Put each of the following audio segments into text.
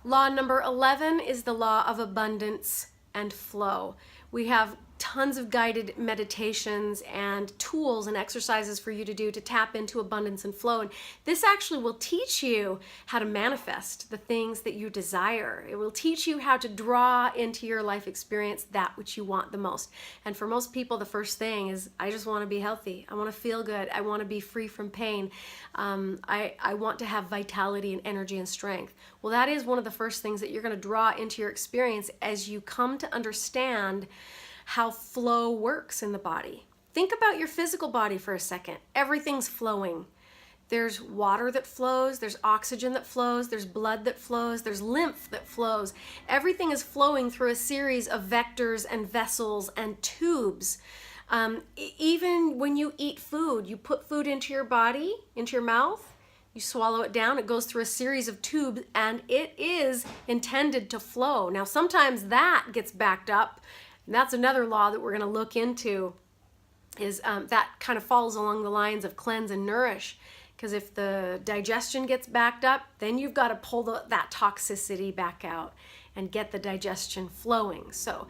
Law number 11 is the law of abundance and flow. We have tons of guided meditations and tools and exercises for you to do to tap into abundance and flow. And this actually will teach you how to manifest the things that you desire. It will teach you how to draw into your life experience that which you want the most. And for most people, the first thing is, I just want to be healthy. I want to feel good. I want to be free from pain. I want to have vitality and energy and strength. Well, that is one of the first things that you're going to draw into your experience as you come to understand how flow works in the body. Think about your physical body for a second. Everything's flowing. There's water that flows, there's oxygen that flows, there's blood that flows, there's lymph that flows. Everything is flowing through a series of vectors and vessels and tubes. Even when you eat food, you put food into your body, into your mouth, you swallow it down, it goes through a series of tubes, and it is intended to flow. Now, sometimes that gets backed up. And that's another law that we're going to look into, is that kind of falls along the lines of cleanse and nourish. Because if the digestion gets backed up, then you've got to pull that toxicity back out and get the digestion flowing. So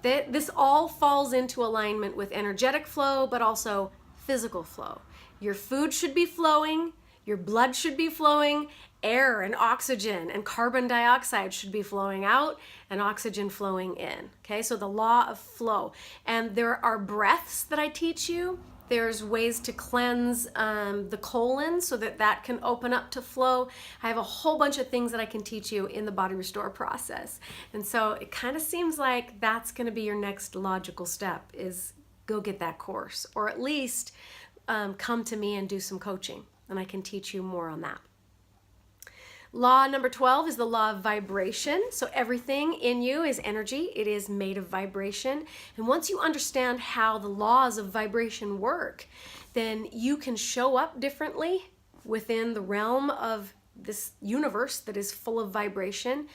this all falls into alignment with energetic flow, but also physical flow. Your food should be flowing, your blood should be flowing, air and oxygen and carbon dioxide should be flowing out and oxygen flowing in. Okay, so the law of flow. And there are breaths that I teach you. There's ways to cleanse the colon so that can open up to flow. I have a whole bunch of things that I can teach you in the Body Restore process. And so it kind of seems like that's going to be your next logical step, is go get that course, or at least come to me and do some coaching, and I can teach you more on that. Law number 12 is the law of vibration. So everything in you is energy. It is made of vibration. And once you understand how the laws of vibration work, then you can show up differently within the realm of this universe that is full of vibration.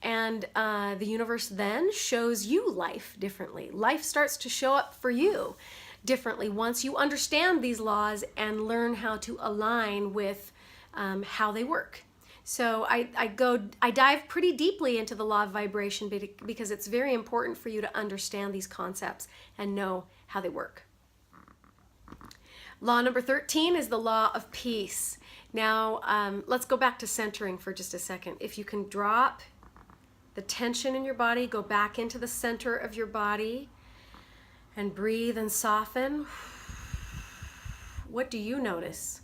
And the universe then shows you life differently. Life starts to show up for you differently once you understand these laws and learn how to align with how they work. So I dive pretty deeply into the law of vibration because it's very important for you to understand these concepts and know how they work. Law number 13 is the law of peace. Now, let's go back to centering for just a second. If you can drop the tension in your body, go back into the center of your body and breathe and soften. What do you notice?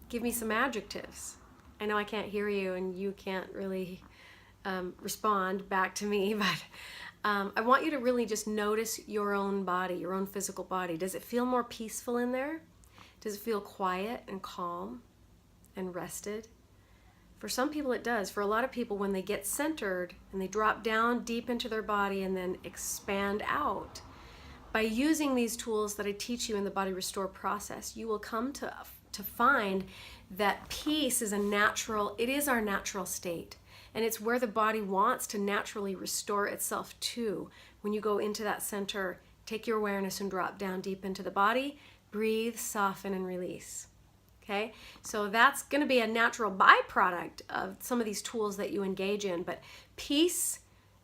Give me some adjectives. I know I can't hear you and you can't really respond back to me, but I want you to really just notice your own body, your own physical body. Does it feel more peaceful in there? Does it feel quiet and calm and rested? For some people it does. For a lot of people, when they get centered and they drop down deep into their body and then expand out, by using these tools that I teach you in the Body Restore process, you will come to find that peace is it is our natural state. And it's where the body wants to naturally restore itself to. When you go into that center, take your awareness and drop down deep into the body, breathe, soften, and release. Okay? So that's going to be a natural byproduct of some of these tools that you engage in. But peace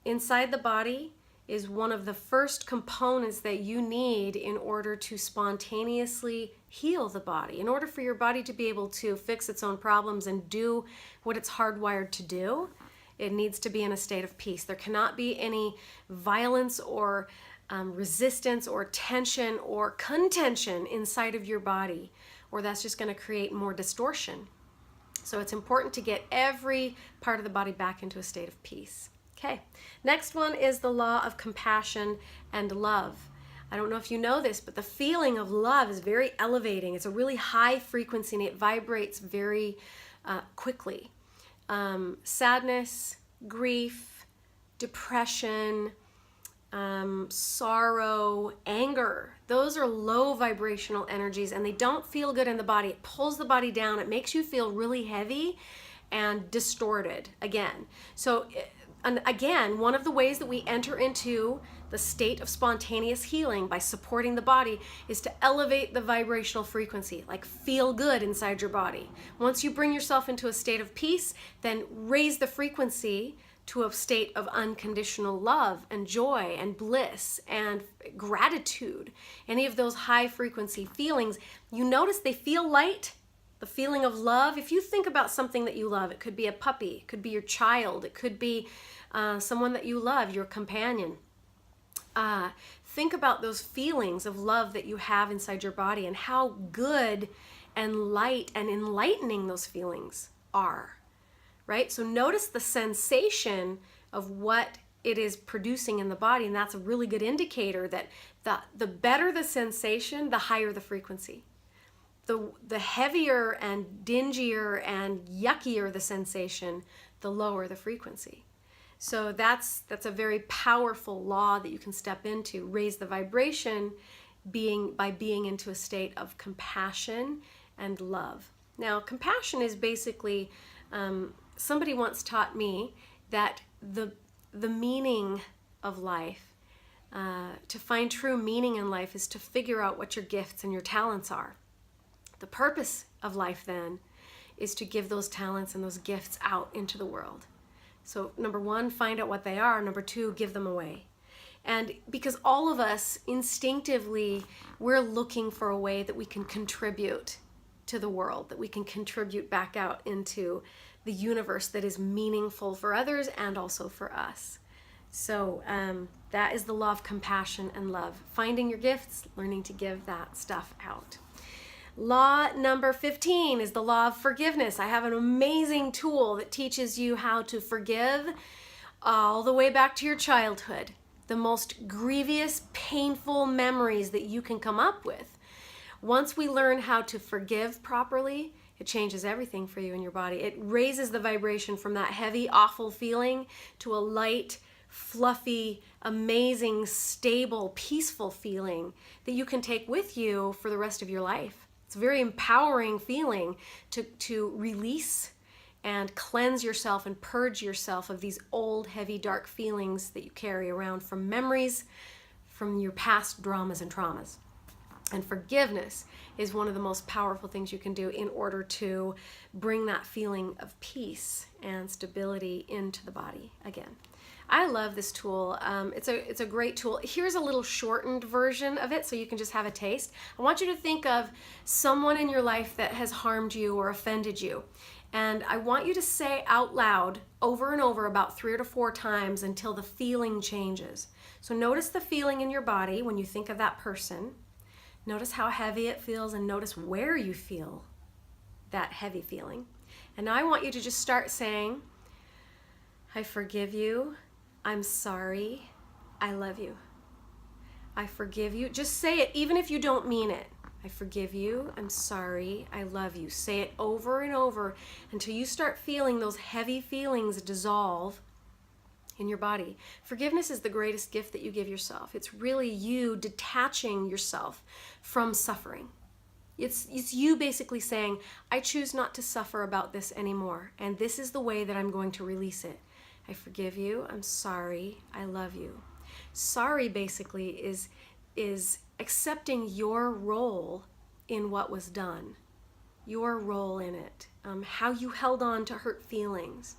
inside the body is one of the first components that you need in order to spontaneously heal the body. In order for your body to be able to fix its own problems and do what it's hardwired to do, it needs to be in a state of peace. There cannot be any violence or resistance or tension or contention inside of your body, or that's just going to create more distortion. So it's important to get every part of the body back into a state of peace. Okay, next one is the law of compassion and love. I don't know if you know this, but the feeling of love is very elevating. It's a really high frequency and it vibrates very quickly. Sadness, grief, depression, sorrow, anger, those are low vibrational energies and they don't feel good in the body. It pulls the body down. It makes you feel really heavy and distorted again. So And again, one of the ways that we enter into the state of spontaneous healing by supporting the body is to elevate the vibrational frequency, like feel good inside your body. Once you bring yourself into a state of peace, then raise the frequency to a state of unconditional love and joy and bliss and gratitude. Any of those high frequency feelings, you notice they feel light. The feeling of love, if you think about something that you love, it could be a puppy, it could be your child, it could be someone that you love, your companion. Think about those feelings of love that you have inside your body and how good and light and enlightening those feelings are, right? So notice the sensation of what it is producing in the body, and that's a really good indicator that the better the sensation, the higher the frequency. The heavier and dingier and yuckier the sensation, the lower the frequency. So that's a very powerful law that you can step into. Raise the vibration by being into a state of compassion and love. Now, compassion is basically, somebody once taught me that the meaning of life, to find true meaning in life, is to figure out what your gifts and your talents are. The purpose of life then is to give those talents and those gifts out into the world. So number one, find out what they are. Number two, give them away. And because all of us instinctively, we're looking for a way that we can contribute to the world, that we can contribute back out into the universe that is meaningful for others and also for us. So that is the law of compassion and love. Finding your gifts, learning to give that stuff out. Law number 15 is the law of forgiveness. I have an amazing tool that teaches you how to forgive all the way back to your childhood. The most grievous, painful memories that you can come up with. Once we learn how to forgive properly, it changes everything for you in your body. It raises the vibration from that heavy, awful feeling to a light, fluffy, amazing, stable, peaceful feeling that you can take with you for the rest of your life. It's a very empowering feeling to release and cleanse yourself and purge yourself of these old, heavy, dark feelings that you carry around from memories from your past dramas and traumas. And forgiveness is one of the most powerful things you can do in order to bring that feeling of peace and stability into the body again. I love this tool. It's a great tool. Here's a little shortened version of it so you can just have a taste. I want you to think of someone in your life that has harmed you or offended you. And I want you to say out loud over and over about 3 to 4 times until the feeling changes. So notice the feeling in your body when you think of that person. Notice how heavy it feels and notice where you feel that heavy feeling. And now I want you to just start saying, I forgive you. I'm sorry. I love you. I forgive you. Just say it even if you don't mean it. I forgive you. I'm sorry. I love you. Say it over and over until you start feeling those heavy feelings dissolve in your body. Forgiveness is the greatest gift that you give yourself. It's really you detaching yourself from suffering. It's you basically saying, I choose not to suffer about this anymore, and this is the way that I'm going to release it. I forgive you. I'm sorry. I love you. Sorry basically is accepting your role in what was done, your role in it, how you held on to hurt feelings.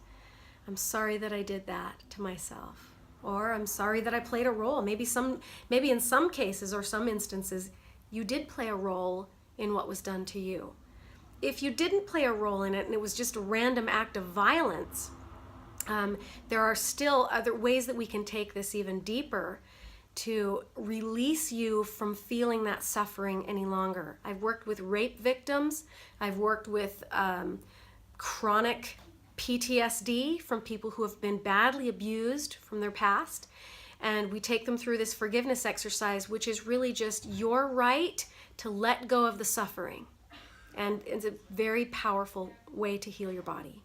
I'm sorry that I did that to myself, or I'm sorry that I played a role. Maybe in some cases or some instances, you did play a role in what was done to you. If you didn't play a role in it and it was just a random act of violence, there are still other ways that we can take this even deeper to release you from feeling that suffering any longer. I've worked with rape victims. I've worked with chronic PTSD from people who have been badly abused from their past. And we take them through this forgiveness exercise, which is really just your right to let go of the suffering. And it's a very powerful way to heal your body.